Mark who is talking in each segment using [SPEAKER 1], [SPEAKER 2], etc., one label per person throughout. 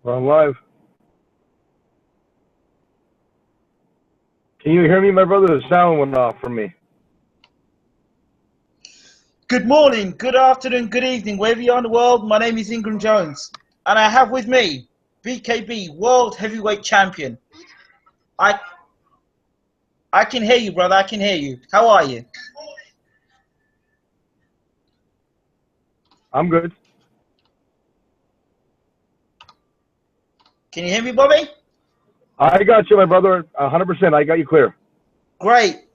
[SPEAKER 1] We're on live. Can you hear me, my brother? The sound went off for me.
[SPEAKER 2] Good morning, good afternoon, good evening, wherever you are in the world. My name is Ingram Jones, and I have with me BKB, World Heavyweight Champion. I can hear you, brother. I can hear you. How are you?
[SPEAKER 1] I'm good.
[SPEAKER 2] Can you hear me, Bobby?
[SPEAKER 1] I got you, my brother. 100%. I got you clear.
[SPEAKER 2] Great.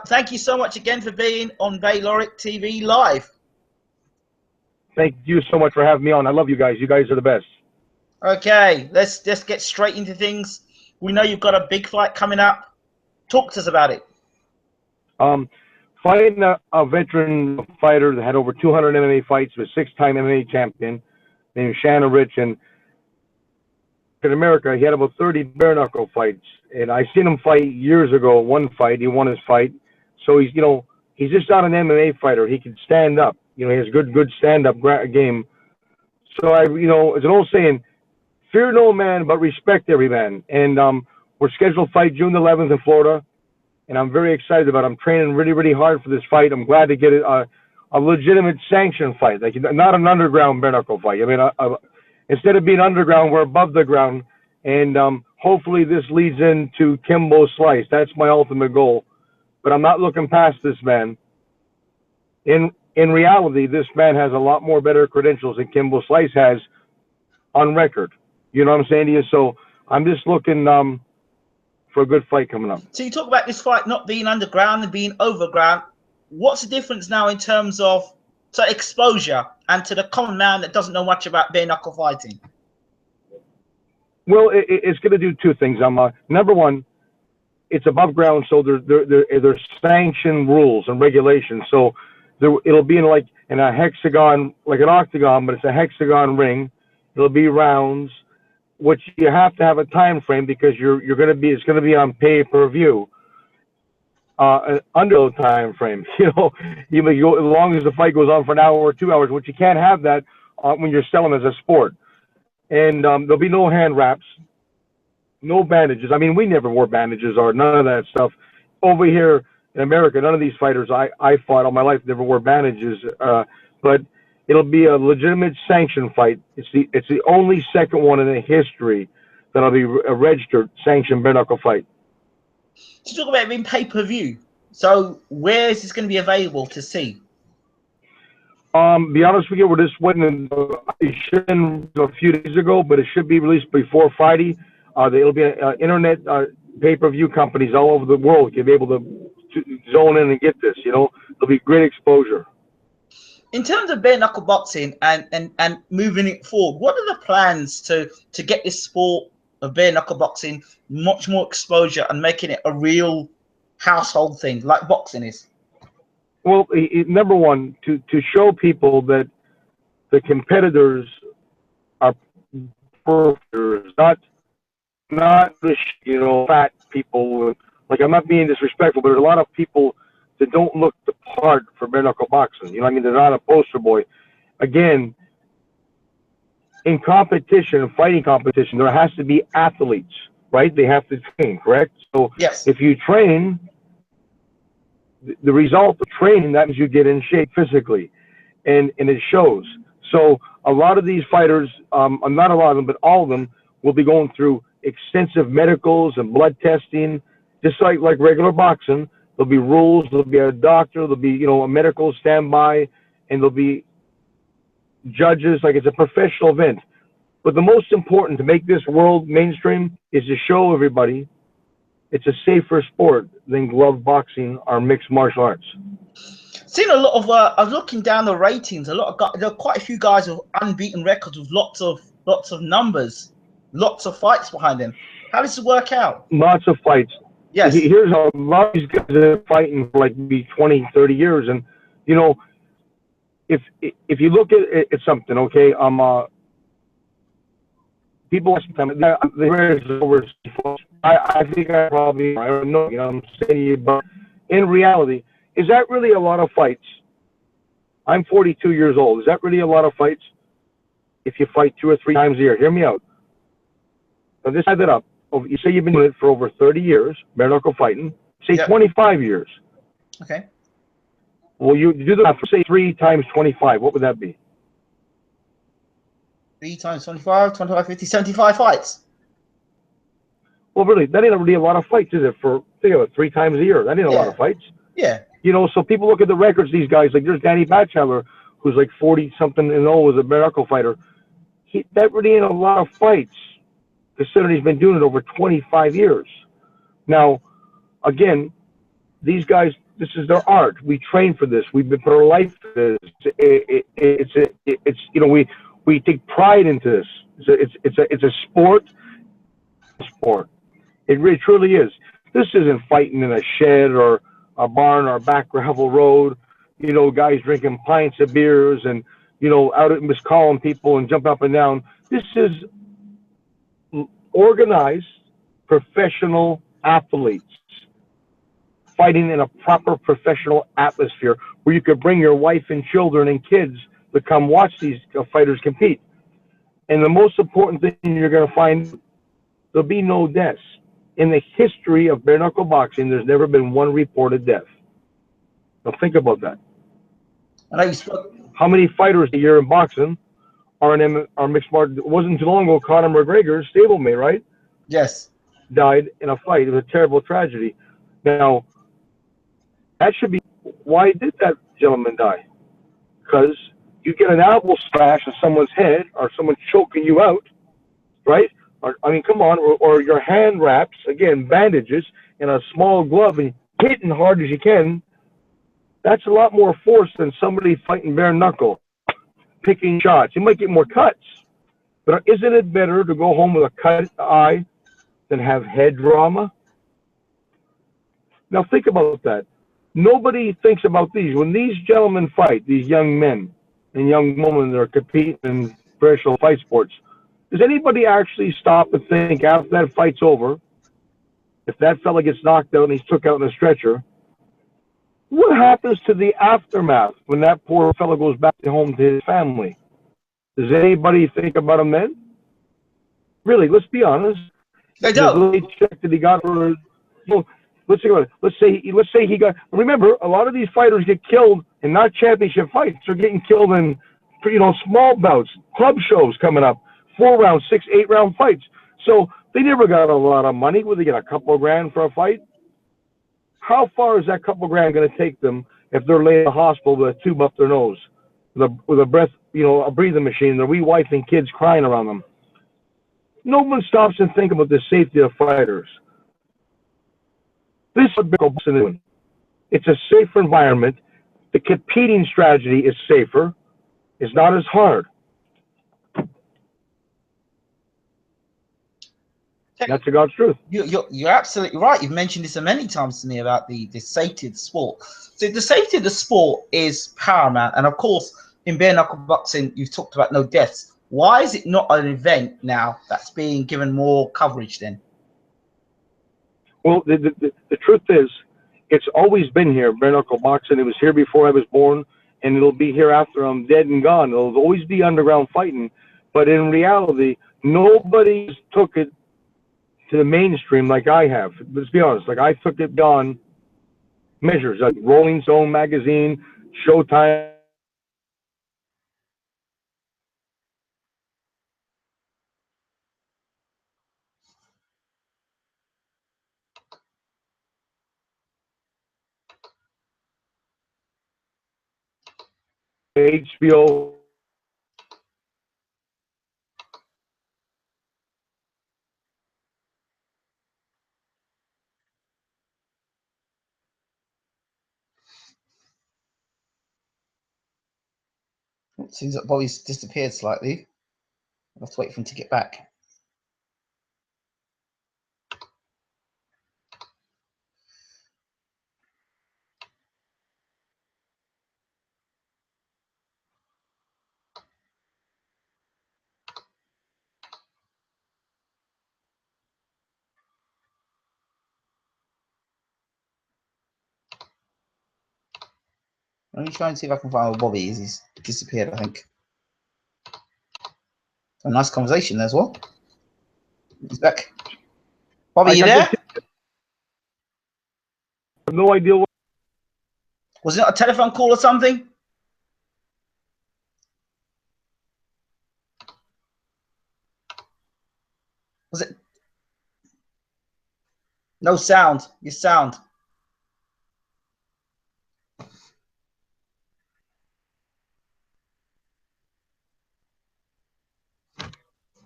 [SPEAKER 2] Thank you so much again for being on Bayloric TV Live.
[SPEAKER 1] Thank you so much for having me on. I love you guys. You guys are the best.
[SPEAKER 2] Okay, let's just get straight into things. We know you've got a big fight coming up. Talk to us about it.
[SPEAKER 1] Fighting a veteran fighter that had over 200 MMA fights, was a 6-time MMA champion named Shannon. And in America, he had about 30 bare knuckle fights. And I seen him fight years ago. One fight, he won his fight. So he's just not an MMA fighter. He can stand up. He has good stand-up game. So it's an old saying, fear no man, but respect every man. And we're scheduled to fight June 11th in Florida, and I'm very excited about it. I'm training really, really hard for this fight. I'm glad to get it a legitimate sanctioned fight, like not an underground bare knuckle fight. I mean, instead of being underground, we're above the ground, and hopefully this leads into Kimbo Slice. That's my ultimate goal. But I'm not looking past this man. In reality, this man has a lot more better credentials than Kimbo Slice has on record. You know what I'm saying to you? So I'm just looking for a good fight coming up.
[SPEAKER 2] So you talk about this fight not being underground and being overground. What's the difference now in terms of exposure and to the common man that doesn't know much about bare knuckle fighting?
[SPEAKER 1] Well, it's going to do two things. Number one, it's above ground, so there's sanctioned rules and regulations. So it'll be in a hexagon, like an octagon, but it's a hexagon ring. It'll be rounds, which you have to have a time frame because it's going to be on pay-per-view. Under the time frame, you go, as long as the fight goes on for an hour or 2 hours, which you can't have that when you're selling as a sport. And there'll be no hand wraps, no bandages. I mean, we never wore bandages or none of that stuff. Over here in America, none of these fighters I fought all my life never wore bandages. But it'll be a legitimate sanctioned fight. It's the only second one in the history that'll be a registered sanctioned bare knuckle fight.
[SPEAKER 2] To talk about being pay-per-view, so where is this going to be available to see?
[SPEAKER 1] Be honest with you, we're just waiting. It should have been a few days ago, but it should be released before Friday. It'll be internet pay-per-view companies all over the world can be able to zone in and get this. There'll be great exposure.
[SPEAKER 2] In terms of bare knuckle boxing and moving it forward, what are the plans to get this sport of bare knuckle boxing much more exposure and making it a real household thing like boxing is?
[SPEAKER 1] Well, number one, to show people that the competitors are performers, not the fat people. Like, I'm not being disrespectful, but there's a lot of people that don't look the part for bare knuckle boxing. You know what I mean? They're not a poster boy. Again, in competition, fighting competition, there has to be athletes, right? They have to train, correct? So
[SPEAKER 2] yes,
[SPEAKER 1] if you train, the result of training, that means you get in shape physically, and it shows. So a lot of these fighters, not a lot of them, but all of them, will be going through extensive medicals and blood testing, just like regular boxing. There'll be rules. There'll be a doctor. There'll be a medical standby, and there'll be judges. Like, it's a professional event. But the most important to make this world mainstream is to show everybody it's a safer sport than glove boxing or mixed martial arts.
[SPEAKER 2] Seen a lot of. I was looking down the ratings. There are quite a few guys with unbeaten records with lots of numbers, lots of fights behind them. How does it work out?
[SPEAKER 1] Lots of fights.
[SPEAKER 2] Yes.
[SPEAKER 1] Here's a lot of these guys that are fighting for like maybe 20, 30 years, and if you look at something, okay, people sometimes over. I think I probably, I don't know, I'm saying to you, but in reality, is that really a lot of fights? I'm 42 years old. Is that really a lot of fights? if you fight 2 or 3 times a year. Hear me out. Now, just add that up. You say you've been doing it for over 30 years, bare knuckle fighting. Say
[SPEAKER 2] Yep.
[SPEAKER 1] 25 years.
[SPEAKER 2] Okay.
[SPEAKER 1] Well, you do the math. Say 3 times 25. What would that be?
[SPEAKER 2] 3 times 25, 25, 50, 75 fights.
[SPEAKER 1] Well, really, that ain't really a lot of fights, is it? For think of it, 3 times a year. That ain't a lot of fights.
[SPEAKER 2] Yeah.
[SPEAKER 1] You know, so people look at the records. These guys, like there's Danny Batchelor, who's like 40 something and old, as a bare knuckle fighter. That really ain't a lot of fights, considering he's been doing it over 25 years. Now, again, these guys, this is their art. We train for this. We've been put our life for this. It's you know, we take pride into this. It's a sport. It really truly is. This isn't fighting in a shed or a barn or a back gravel road. You know, guys drinking pints of beers and, you know, out at miscalling people and jumping up and down. This is organized professional athletes fighting in a proper professional atmosphere where you could bring your wife and children and kids to come watch these fighters compete. And the most important thing you're going to find, there'll be no deaths. In the history of bare knuckle boxing, there's never been one reported death. Now think about that. How many fighters a year in boxing are mixed martial? It wasn't too long ago, Conor McGregor, stablemate, right?
[SPEAKER 2] Yes.
[SPEAKER 1] Died in a fight. It was a terrible tragedy. Now, that should be, why did that gentleman die? Because you get an elbow splash on someone's head or someone choking you out, right? Or, I mean, come on, or your hand wraps, again, bandages in a small glove and hitting hard as you can. That's a lot more force than somebody fighting bare knuckle, picking shots. You might get more cuts, but isn't it better to go home with a cut eye than have head trauma? Now think about that. Nobody thinks about these. When these gentlemen fight, these young men and young women that are competing in professional fight sports, does anybody actually stop and think after that fight's over, if that fella gets knocked out and he's took out in a stretcher, what happens to the aftermath when that poor fella goes back home to his family? Does anybody think about him then? Really, let's be honest.
[SPEAKER 2] They don't.
[SPEAKER 1] The check that he got for, you know, let's think about it. Let's say he got. Remember, a lot of these fighters get killed in not championship fights. They're getting killed in, you know, small bouts, club shows coming up, 4-round, 6, 8-round fights. So they never got a lot of money. Would they get a couple of grand for a fight? How far is that couple of grand going to take them if they're laying in the hospital with a tube up their nose, with a breath, you know, a breathing machine, their wee wife and kids crying around them? No one stops and think about the safety of fighters. This is what boxing is doing. It's a safer environment. The competing strategy is safer. It's not as hard. That's the God's truth.
[SPEAKER 2] You're absolutely right. You've mentioned this many times to me about the safety of the sport. So the safety of the sport is paramount. And of course, in bare knuckle boxing, you've talked about no deaths. Why is it not an event now that's being given more coverage then?
[SPEAKER 1] Well, the truth is, it's always been here, bare knuckle boxing. It was here before I was born, and it'll be here after I'm dead and gone. It'll always be underground fighting. But in reality, nobody took it to the mainstream like I have. Let's be honest. Like, I took it beyond measures, like Rolling Stone magazine, Showtime. HBO.
[SPEAKER 2] It seems like Bobby's disappeared slightly. I'll have to wait for him to get back. Let me try and see if I can find where Bobby is. He's disappeared, I think. A nice conversation as well. He's back. Bobby, you there?
[SPEAKER 1] I have no idea what.
[SPEAKER 2] Was it a telephone call or something? Was it? No sound. Your sound.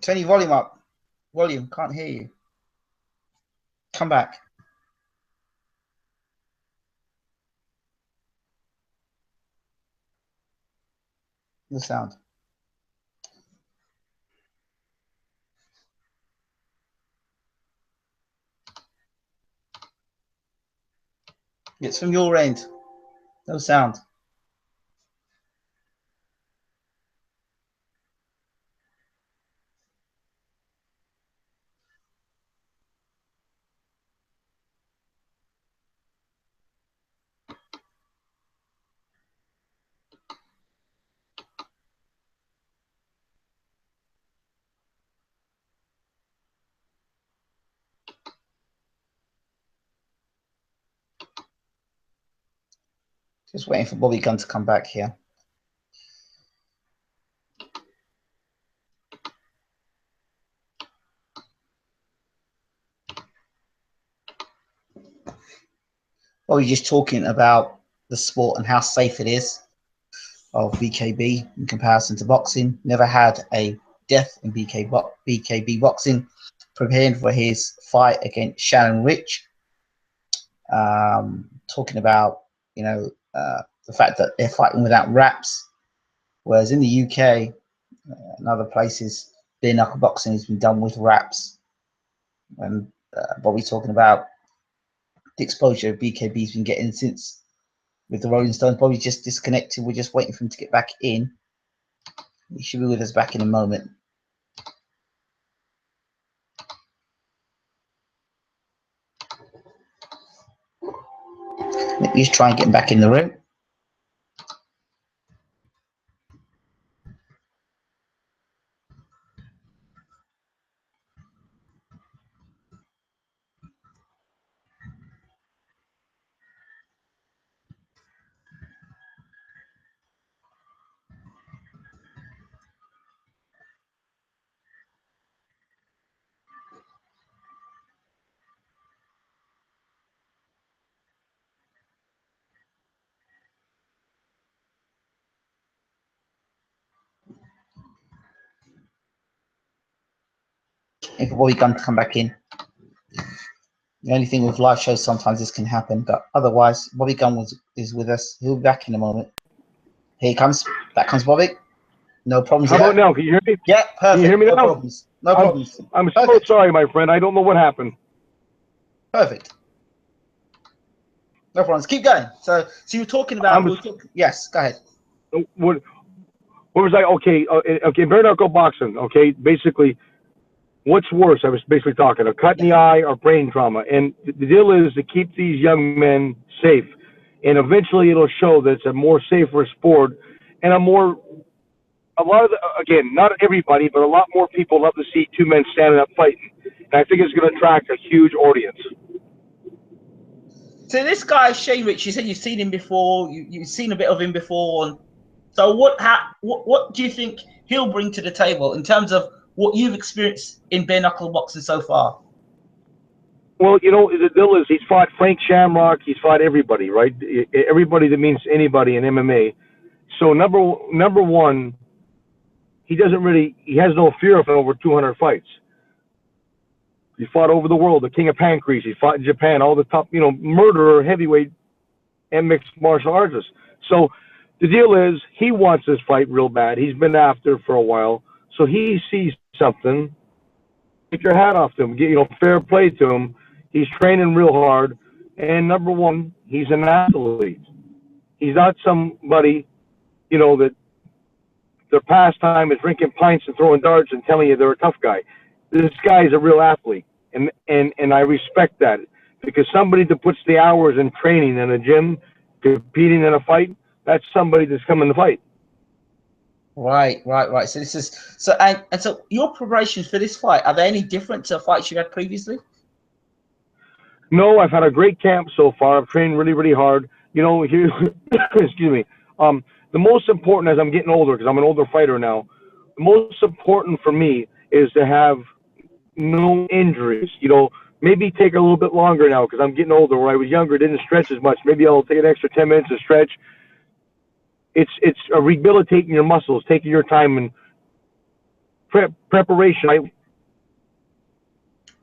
[SPEAKER 2] Turn your volume up. Volume. Can't hear you. Come back. The sound. It's from your end. No sound. Just waiting for Bobby Gunn to come back here. Bobby just talking about the sport and how safe it is of BKB in comparison to boxing. Never had a death in BKB boxing. Preparing for his fight against Shannon Rich. Talking about, you know, the fact that they're fighting without wraps, whereas in the UK and other places, bare knuckle boxing has been done with wraps. And Bobby talking about the exposure BKB's been getting since with the Rolling Stones. Bobby just disconnected. We're just waiting for him to get back in. He should be with us back in a moment. Let me just try and get him back in the room. If Bobby Gunn to come back in. The only thing with live shows, sometimes this can happen, but otherwise, Bobby Gunn is with us. He'll be back in a moment. Here he comes. Back comes Bobby. No problems.
[SPEAKER 1] How about now? Can you hear me?
[SPEAKER 2] Yeah, perfect.
[SPEAKER 1] Can you hear me
[SPEAKER 2] no
[SPEAKER 1] now?
[SPEAKER 2] Problems. No problems.
[SPEAKER 1] I'm so sorry, my friend. I don't know what happened.
[SPEAKER 2] Perfect. No problems. Keep going. So you were talking about. Yes, go ahead.
[SPEAKER 1] What was I? Okay, okay. Bare knuckle boxing. Okay, basically, what's worse? I was basically talking a cut in the eye or brain trauma. And the deal is to keep these young men safe, and eventually it'll show that it's a more safer sport and a lot of again, not everybody, but a lot more people love to see two men standing up fighting, and I think it's going to attract a huge audience.
[SPEAKER 2] So this guy Shane Rich, you said you've seen him before. You've seen a bit of him before. And so what do you think he'll bring to the table in terms of what you've experienced in bare knuckle boxing so far?
[SPEAKER 1] Well, you know, the deal is he's fought Frank Shamrock. He's fought everybody, right? Everybody that means anybody in MMA. So number one, he has no fear of over 200 fights. He fought over the world, the king of pancreas. He fought in Japan, all the top, murderer, heavyweight, and mixed martial artists. So the deal is he wants this fight real bad. He's been after for a while. So he sees something. Take your hat off to him. Fair play to him. He's training real hard. And number one, he's an athlete. He's not somebody, that their pastime is drinking pints and throwing darts and telling you they're a tough guy. This guy is a real athlete. And I respect that, because somebody that puts the hours in training in a gym, competing in a fight, that's somebody that's coming to fight.
[SPEAKER 2] Right, right, right. So this is and so your preparations for this fight, are they any different to fights you had previously?
[SPEAKER 1] No, I've had a great camp so far. I've trained really, really hard. You know, here, excuse me. The most important as I'm getting older, because I'm an older fighter now, the most important for me is to have no injuries. You know, maybe take a little bit longer now because I'm getting older. Where I was younger, didn't stretch as much. Maybe I'll take an extra 10 minutes to stretch. It's rehabilitating your muscles, taking your time and preparation.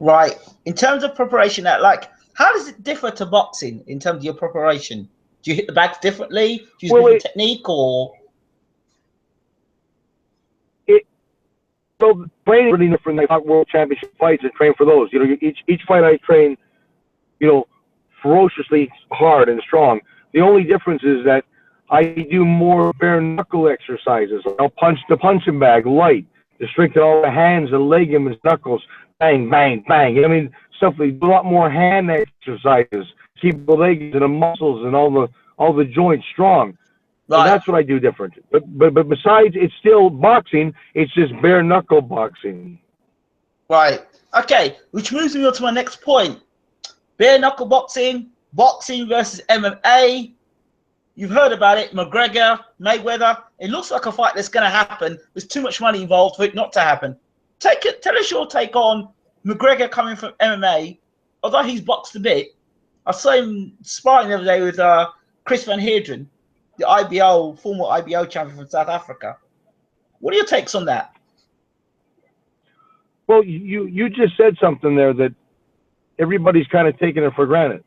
[SPEAKER 2] Right. In terms of preparation, how does it differ to boxing in terms of your preparation? Do you hit the bags differently? Do you use
[SPEAKER 1] Well,
[SPEAKER 2] different technique or?
[SPEAKER 1] it so training really different than world championship fights and train for those. You know, each fight I train, you know, ferociously hard and strong. The only difference is that I do more bare knuckle exercises. I'll punch the punching bag light, to strengthen all the hands, the ligaments, knuckles, bang, bang, bang. I mean, stuff like a lot more hand exercises, keep the legs and the muscles and all the joints strong. So
[SPEAKER 2] Right,
[SPEAKER 1] that's what I do different. But besides, it's still boxing. It's just bare knuckle boxing.
[SPEAKER 2] right. Okay, which moves me on to my next point. Bare knuckle boxing, boxing versus MMA. You've heard about it, McGregor, Mayweather. It looks like a fight that's going to happen. There's too much money involved for it not to happen. Tell us your take on McGregor coming from MMA. Although he's boxed a bit, I saw him sparring the other day with Chris Van Heerderen, the former IBO champion from South Africa. What are your takes on that?
[SPEAKER 1] Well, you just said something there that everybody's kind of taking it for granted.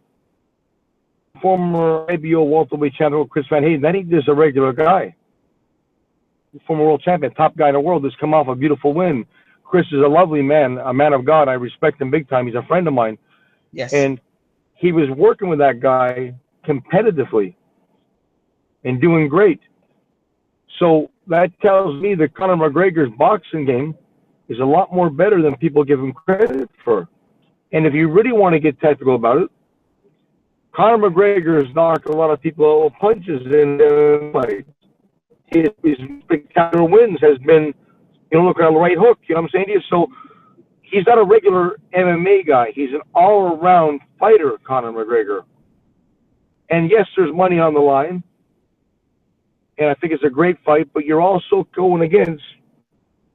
[SPEAKER 1] Former IBO welterweight champion Chris Van Heerderen, that ain't just a regular guy. Former world champion, top guy in the world, has come off a beautiful win. Chris is a lovely man, a man of God. I respect him big time. He's a friend of mine.
[SPEAKER 2] Yes.
[SPEAKER 1] And he was working with that guy competitively and doing great. So that tells me that Conor McGregor's boxing game is a lot more better than people give him credit for. And if you really want to get technical about it, Conor McGregor has knocked a lot of people punches in the fight. His spectacular wins has been, you know, look at the right hook. You know what I'm saying to you? So he's not a regular MMA guy. He's an all-around fighter, Conor McGregor. And yes, there's money on the line, and I think it's a great fight. But you're also going against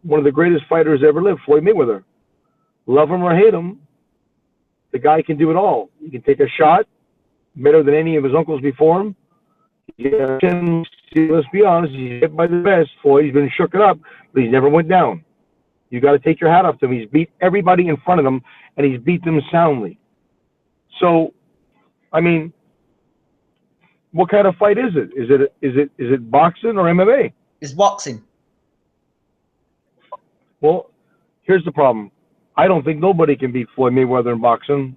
[SPEAKER 1] one of the greatest fighters ever lived, Floyd Mayweather. Love him or hate him, the guy can do it all. He can take a shot better than any of his uncles before him. Yeah, let's be honest, he's hit by the best. Floyd, he's been shooken up, but he's never went down. You got to take your hat off to him. He's beat everybody in front of him, and he's beat them soundly. So, I mean, what kind of fight is it? Is it boxing or MMA?
[SPEAKER 2] It's boxing.
[SPEAKER 1] Well, here's the problem. I don't think nobody can beat Floyd Mayweather in boxing.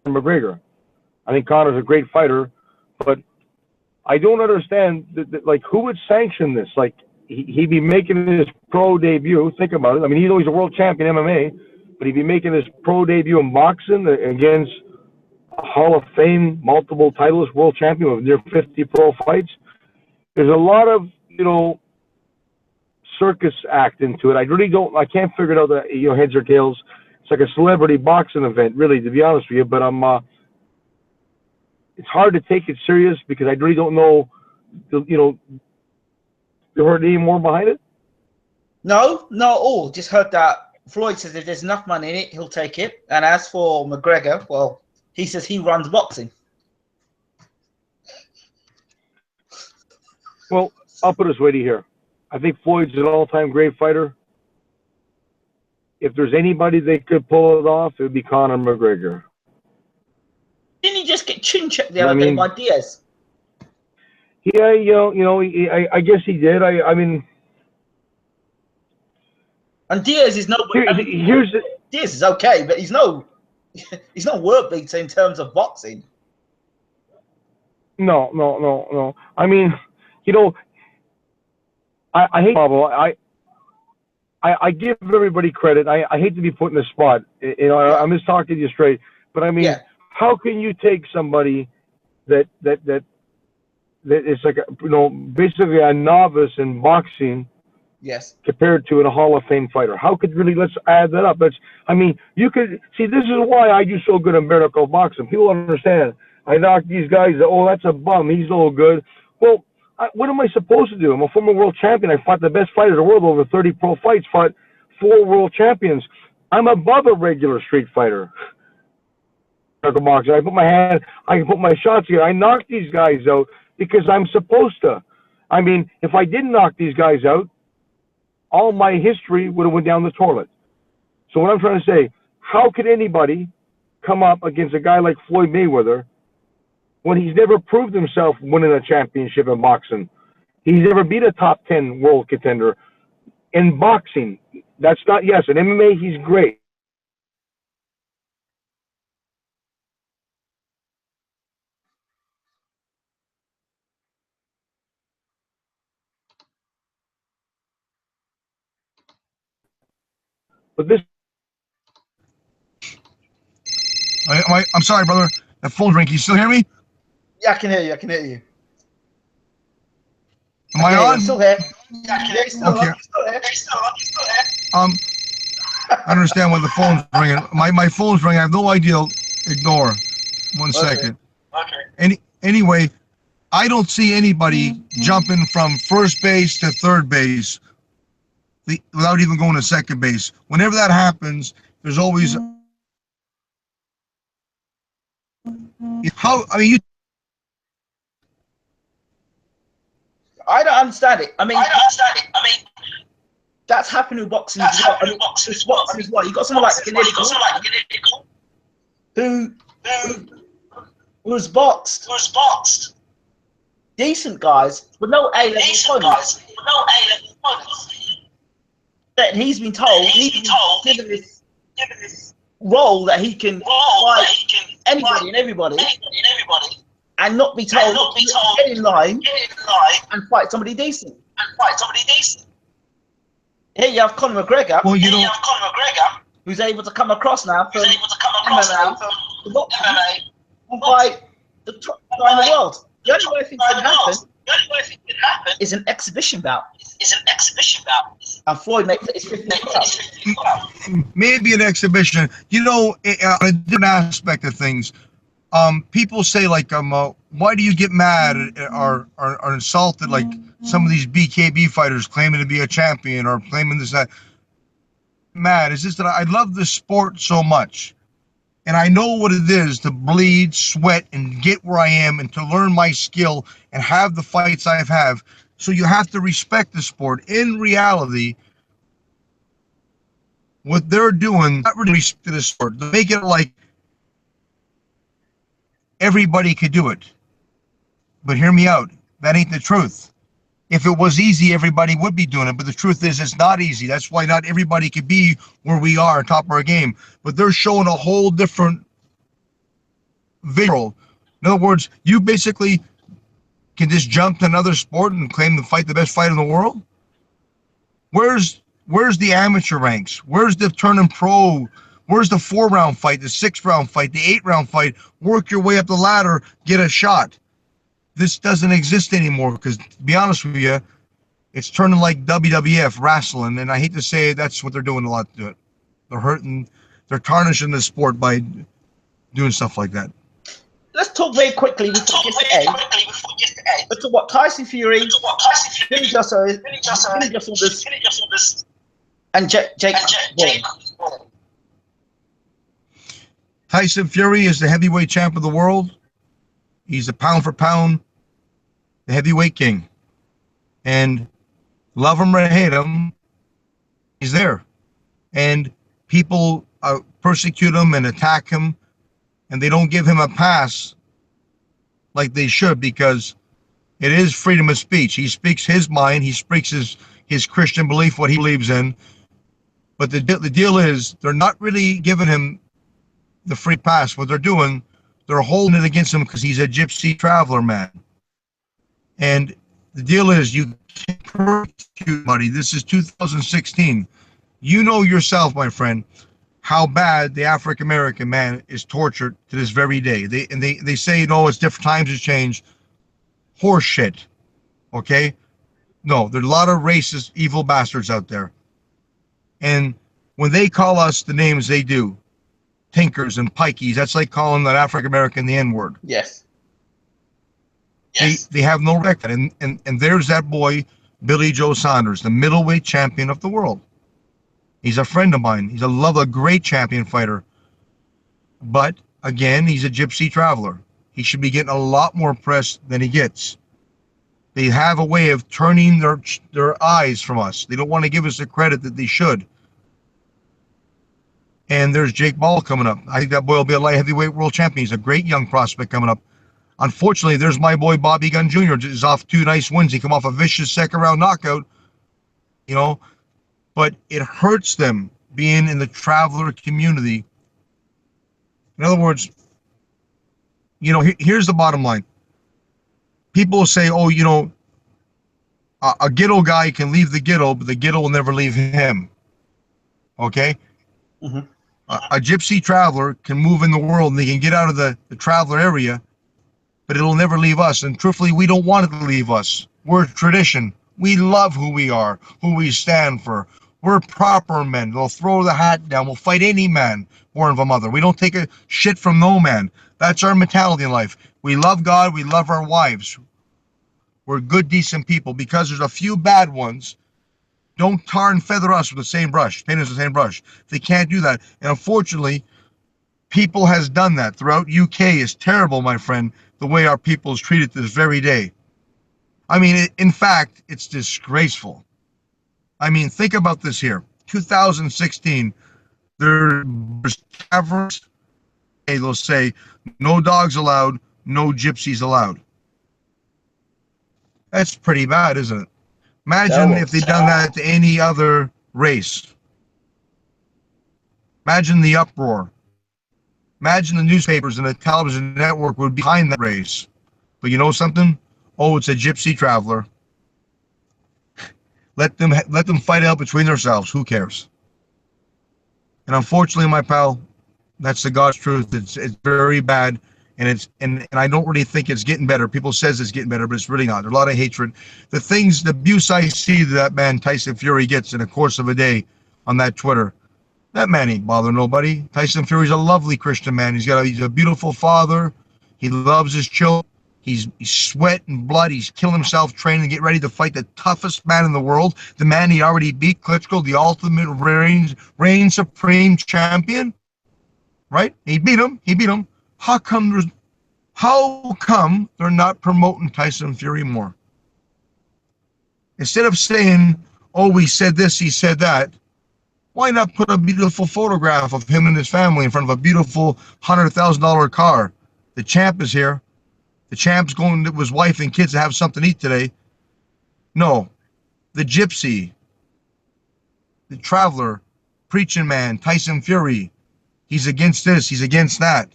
[SPEAKER 1] McGregor. I think Conor's a great fighter, but I don't understand like who would sanction this? Like he'd be making his pro debut. Think about it. I mean, he's always a world champion MMA, but he'd be making his pro debut in boxing against a Hall of Fame, multiple titleist world champion with near 50 pro fights. There's a lot of, you know, circus act into it. I can't figure it out that, you know, heads or tails. It's like a celebrity boxing event, really, to be honest with you. But it's hard to take it serious because I really don't know, you know, you heard any more behind it?
[SPEAKER 2] No, not at all. Just heard that Floyd says if there's enough money in it, he'll take it. And as for McGregor, well, he says he runs boxing.
[SPEAKER 1] Well, I'll put it this way to you here. I think Floyd's an all-time great fighter. If there's anybody that could pull it off, it would be Conor McGregor.
[SPEAKER 2] Didn't he just get chin checked the other day by Diaz?
[SPEAKER 1] Yeah, I guess he did. I mean,
[SPEAKER 2] and Diaz is no. Diaz is okay, but he's no work beater in terms of boxing.
[SPEAKER 1] No. I mean, you know, I hate Pablo. I give everybody credit. I hate to be put in the spot. You know, I'm just talking to you straight. But I mean, how can you take somebody that it's like basically a novice in boxing
[SPEAKER 2] Yes.
[SPEAKER 1] compared to a Hall of Fame fighter. How could really let's add that up? You could see this is why I do so good in bare knuckle boxing. People understand. I knock these guys. Oh, that's a bum. He's no good. Well, what am I supposed to do? I'm a former world champion. I fought the best fighters in the world, over 30 pro fights. Fought 4 world champions. I'm above a regular street fighter. Boxer. I can put my shots here. I knock these guys out because I'm supposed to. If I didn't knock these guys out, all my history would have went down the toilet. So what I'm trying to say, how could anybody come up against a guy like Floyd Mayweather when he's never proved himself winning a championship in boxing? He's never beat a top 10 world contender in boxing. That's not, yes, in MMA he's great. But this
[SPEAKER 3] I'm sorry, brother. That phone's ringing. Can you still hear me?
[SPEAKER 2] Yeah, I can hear you. I can hear you.
[SPEAKER 3] Am I on?
[SPEAKER 2] I'm still here. Yeah, I can hear you. Still
[SPEAKER 3] Okay.
[SPEAKER 2] on. Still here. Still here.
[SPEAKER 3] I understand when the phone's ringing. My phone's ringing. I have no idea. Ignore. One second.
[SPEAKER 2] Okay.
[SPEAKER 3] Anyway, I don't see anybody jumping from first base to third base without even going to second base. Whenever that happens, there's always you.
[SPEAKER 2] I don't understand it. That's happened in boxing as well. Boxing as well. You got someone like Gunn who was boxed. Decent guys with no A-level opponents. That he's been told, given this role that he can fight anybody and everybody, and not be told, get in line and fight somebody decent. Here you have Conor McGregor.
[SPEAKER 3] Well,
[SPEAKER 2] who's able to come across now from MMA to boxing and fight the top guy in the world. The only way I think it can happen is an exhibition bout. And Floyd makes it his 50th.
[SPEAKER 3] Maybe an exhibition. On a different aspect of things, people say like, why do you get mad or insulted like some of these BKB fighters claiming to be a champion or claiming this that? Mad is just that I love this sport so much, and I know what it is to bleed, sweat, and get where I am, and to learn my skill and have the fights I have. So you have to respect the sport. In reality, what they're doing, not really respect the sport. They make it like everybody could do it. But hear me out. That ain't the truth. If it was easy, everybody would be doing it. But the truth is, it's not easy. That's why not everybody could be where we are, top of our game. But they're showing a whole different visual. In other words, you basically can just jump to another sport and claim to fight the best fighter in the world. Where's the amateur ranks? Where's the turning pro? Where's the 4-round fight, the 6-round fight, the 8-round fight? Work your way up the ladder, get a shot. This doesn't exist anymore because, to be honest with you, it's turning like WWF wrestling, and I hate to say it, that's what they're doing a lot to do it. They're tarnishing the sport by doing stuff like that.
[SPEAKER 2] Let's talk very quickly before we get to end. Let's talk about Tyson Fury, Billy Joe Saunders, and Jake Paul.
[SPEAKER 3] Tyson Fury is the heavyweight champ of the world. He's a pound for pound, the heavyweight king. And love him or hate him, he's there. And people persecute him and attack him, and they don't give him a pass like they should, because it is freedom of speech. He speaks his mind. He speaks his Christian belief, what he believes in. But the deal is, they're not really giving him the free pass. What they're doing, they're holding it against him because he's a gypsy traveler man. And the deal is, you can't persecute buddy. This is 2016. You know yourself, my friend, how bad the African American man is tortured to this very day. They say, it's different times have changed. horse shit. Okay? No, there's a lot of racist, evil bastards out there. And when they call us the names they do, tinkers and pikeys, that's like calling an African American the N-word.
[SPEAKER 2] Yes.
[SPEAKER 3] They have no respect. And there's that boy, Billy Joe Saunders, the middleweight champion of the world. He's a friend of mine. He's a great champion fighter. But again, he's a gypsy traveler. He should be getting a lot more press than he gets. They have a way of turning their eyes from us. They don't want to give us the credit that they should. And there's Jake Paul coming up. I think that boy will be a light heavyweight world champion. He's a great young prospect coming up. Unfortunately, there's my boy Bobby Gunn Jr. He's off 2 nice wins. He come off a vicious second round knockout, you know, but it hurts them being in the traveler community. In other words, you know, here's the bottom line. People say, oh, you know, a ghetto guy can leave the ghetto, but the ghetto will never leave him. Okay?
[SPEAKER 2] Mm-hmm.
[SPEAKER 3] A gypsy traveler can move in the world and they can get out of the traveler area, but it'll never leave us. And truthfully, we don't want it to leave us. We're tradition. We love who we are, who we stand for. We're proper men. We'll throw the hat down. We'll fight any man born of a mother. We don't take a shit from no man. That's our mentality in life. We love God. We love our wives. We're good, decent people. Because there's a few bad ones, don't tar and feather us with the same brush. Paint us with the same brush. They can't do that. And unfortunately, people has done that. Throughout UK is terrible, my friend, the way our people is treated this very day. I mean, in fact, it's disgraceful. I mean, think about this here. 2016, there's taverns. They'll say, no dogs allowed, no gypsies allowed. That's pretty bad, isn't it? Imagine if they'd done that to any other race. Imagine the uproar. Imagine the newspapers and the television network would be behind that race. But you know something? Oh, it's a gypsy traveler. Let them fight out between themselves. Who cares? And unfortunately, my pal, that's the God's truth. It's very bad, and I don't really think it's getting better. People says it's getting better, but it's really not. There's a lot of hatred. The abuse I see that man Tyson Fury gets in the course of a day on that Twitter, that man ain't bothering nobody. Tyson Fury's a lovely Christian man. He's a beautiful father. He loves his children. He's sweat and blood. He's killing himself training to get ready to fight the toughest man in the world. The man he already beat, Klitschko, the ultimate reign supreme champion. Right? He beat him. How come they're not promoting Tyson Fury more? Instead of saying, oh, we said this, he said that, why not put a beautiful photograph of him and his family in front of a beautiful $100,000 car? The champ is here. The champ's going to his wife and kids to have something to eat today. No, the gypsy, the traveler, preaching man, Tyson Fury, he's against this, he's against that.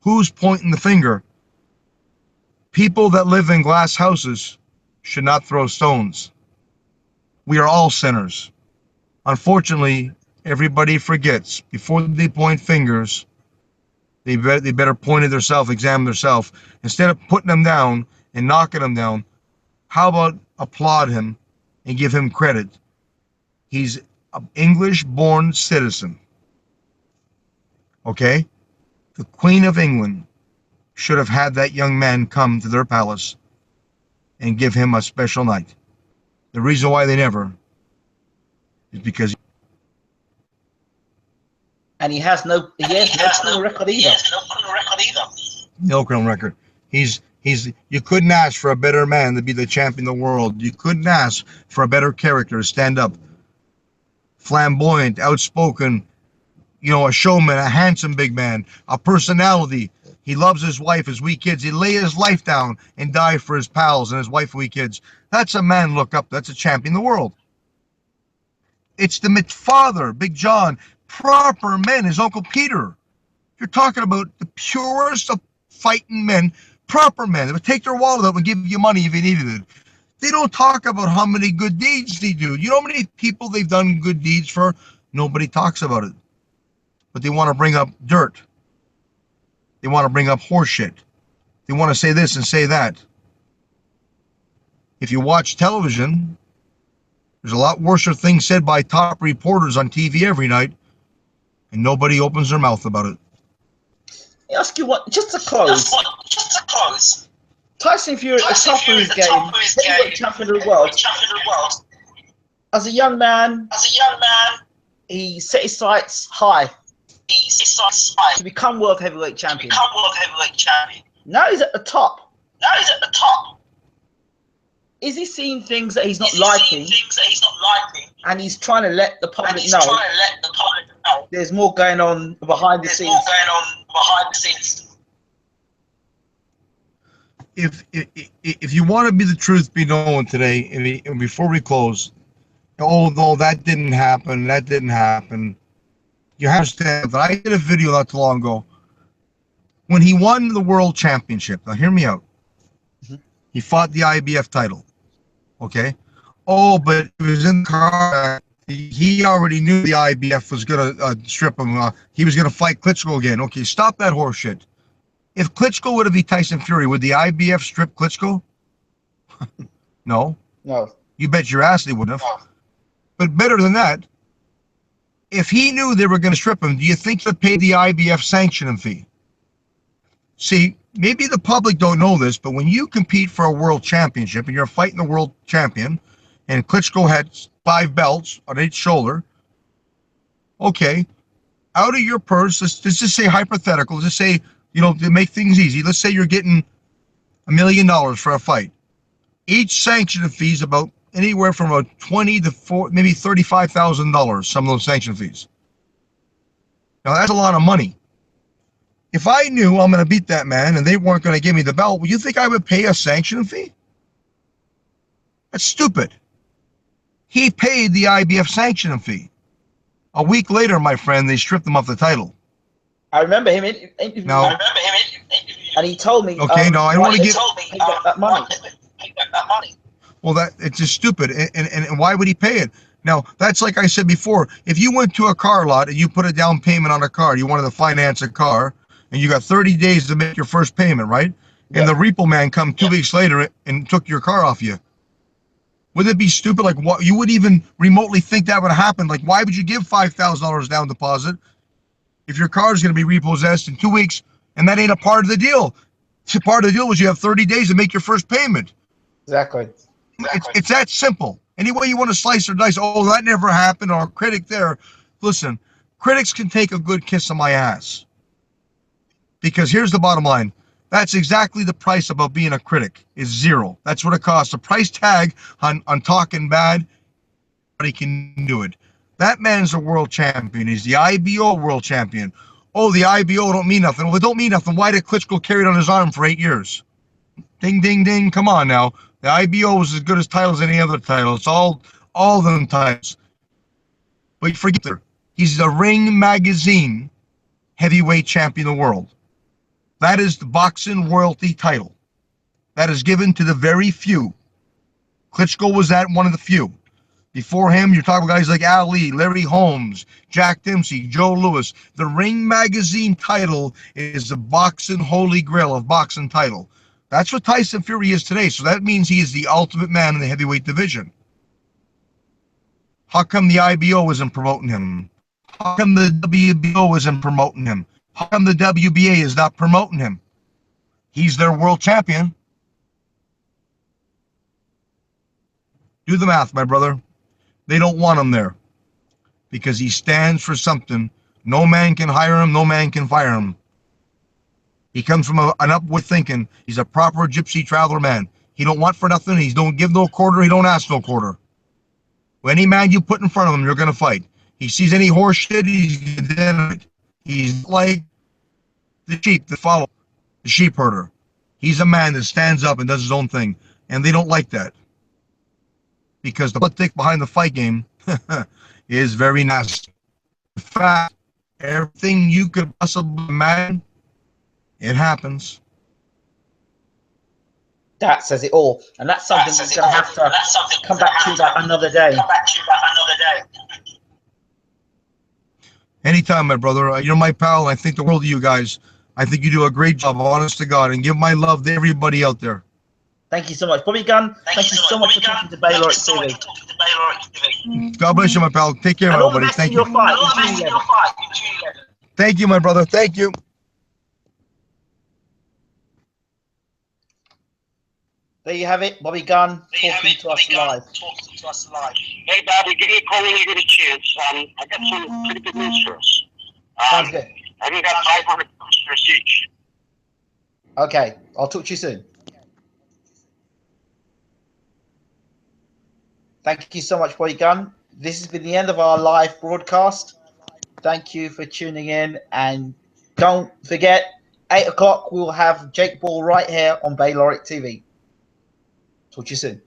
[SPEAKER 3] Who's pointing the finger? People that live in glass houses should not throw stones. We are all sinners. Unfortunately, everybody forgets. Before they point fingers, they better point at themselves, examine themselves. Instead of putting them down and knocking them down, how about applaud him and give him credit? He's an English-born citizen. Okay? The Queen of England should have had that young man come to their palace and give him a special night. The reason why they never is because
[SPEAKER 2] And he has no criminal record either.
[SPEAKER 3] No criminal record. You couldn't ask for a better man to be the champion of the world. You couldn't ask for a better character to stand up. Flamboyant, outspoken, you know, a showman, a handsome big man, a personality. He loves his wife, his wee kids. He'd lay his life down and die for his pals and his wife and wee kids. That's a man look up. That's a champion of the world. It's the father, Big John, proper men, his Uncle Peter. You're talking about the purest of fighting men, proper men. They would take their wallet out and give you money if you needed it. They don't talk about how many good deeds they do. You know how many people they've done good deeds for? Nobody talks about it. But they want to bring up dirt. They want to bring up horse shit. They want to say this and say that. If you watch television, there's a lot worse things said by top reporters on TV every night, and nobody opens their mouth about it.
[SPEAKER 2] Let me ask you what, just to close. Tyson Fury at the top of his game, heavyweight champion of the world. As a young man, he set his sights high to become world heavyweight champion. Now he's at the top. Is he seeing things that he's not liking? And he's trying to let the public know there's more going on behind the scenes.
[SPEAKER 3] If you want to be the truth be known today, and before we close, although that didn't happen, you have to understand that I did a video not too long ago when he won the world championship. Now hear me out. He fought the IBF title. Okay. Oh, but he was in the car. He already knew the IBF was going to strip him. He was going to fight Klitschko again. Okay, stop that horse shit. If Klitschko would have beat Tyson Fury, would the IBF strip Klitschko? No. You bet your ass they wouldn't have. But better than that, if he knew they were going to strip him, do you think he'd pay the IBF sanctioning fee? See, maybe the public don't know this, but when you compete for a world championship and you're fighting the world champion, and Klitschko had 5 belts on each shoulder, okay, out of your purse, let's just say hypothetical, just say, you know, to make things easy, let's say you're getting $1 million for a fight. Each sanction fee is about anywhere from about $20,000 to maybe $35,000, some of those sanction fees. Now that's a lot of money. If I knew I'm going to beat that man and they weren't going to give me the belt, would you think I would pay a sanction fee? That's stupid. He paid the IBF sanctioning fee. A week later, my friend, they stripped him of the title.
[SPEAKER 2] I remember him interviewing. And he told me.
[SPEAKER 3] Okay, no, I don't want to get
[SPEAKER 2] that money.
[SPEAKER 3] Well, it's just stupid. And why would he pay it? Now, that's like I said before. If you went to a car lot and you put a down payment on a car, you wanted to finance a car, and you got 30 days to make your first payment, right? Yeah. And the repo man come 2 weeks later and took your car off you. Would it be stupid? Like, what? You wouldn't even remotely think that would happen. Like, why would you give $5,000 down deposit if your car is going to be repossessed in 2 weeks? And that ain't a part of the deal. Part of the deal was you have 30 days to make your first payment.
[SPEAKER 2] Exactly.
[SPEAKER 3] It's that simple. Any way you want to slice or dice, oh, that never happened, or a critic there. Listen, critics can take a good kiss on my ass. Because here's the bottom line. That's exactly the price about being a critic, is zero. That's what it costs. The price tag on talking bad, nobody can do it. That man's a world champion. He's the IBO world champion. Oh, the IBO don't mean nothing. Well, it don't mean nothing. Why did Klitschko carry it on his arm for 8 years? Ding, ding, ding. Come on now. The IBO was as good as titles as any other title. It's all them titles. But forget that. He's the Ring Magazine heavyweight champion of the world. That is the boxing royalty title. That is given to the very few. Klitschko was that one of the few. Before him, you're talking about guys like Ali, Larry Holmes, Jack Dempsey, Joe Louis. The Ring Magazine title is the boxing holy grail of boxing title. That's what Tyson Fury is today. So that means he is the ultimate man in the heavyweight division. How come the IBO isn't promoting him? How come the WBO isn't promoting him? How come the WBA is not promoting him? He's their world champion. Do the math, my brother. They don't want him there because he stands for something. No man can hire him. No man can fire him. He comes from an upward thinking. He's a proper gypsy traveler man. He don't want for nothing. He don't give no quarter. He don't ask no quarter. Any man you put in front of him, you're going to fight. He sees any horse shit, he's going to do it. He's like the sheep that follow the sheep herder. He's a man that stands up and does his own thing. And they don't like that. Because the politics behind the fight game is very nasty. In fact, everything you could possibly imagine, it happens.
[SPEAKER 2] That says it all. And that's something we're going to have to come back to that another day.
[SPEAKER 3] Anytime, my brother. You're my pal, and I think the world of you guys. I think you do a great job, honest to God, and give my love to everybody out there.
[SPEAKER 2] Thank you so much. Bobby Gunn, thank you so much for talking to Baylor TV.
[SPEAKER 3] God bless you, my pal. Take care,
[SPEAKER 2] And all the
[SPEAKER 3] everybody.
[SPEAKER 2] best
[SPEAKER 3] Thank
[SPEAKER 2] in your
[SPEAKER 3] you.
[SPEAKER 2] fight in June 11.
[SPEAKER 3] Thank you, my brother. Thank you.
[SPEAKER 2] There you have it, Bobby Gunn talking to us live.
[SPEAKER 4] Hey, Bobby, give me a call when you get a chance. I got some pretty good news for us.
[SPEAKER 2] Sounds good.
[SPEAKER 4] I think got 500 boosters each.
[SPEAKER 2] Okay, I'll talk to you soon. Thank you so much, Bobby Gunn. This has been the end of our live broadcast. Thank you for tuning in, and don't forget, 8 o'clock we'll have Jake Paul right here on Bayloric TV. Talk to you soon.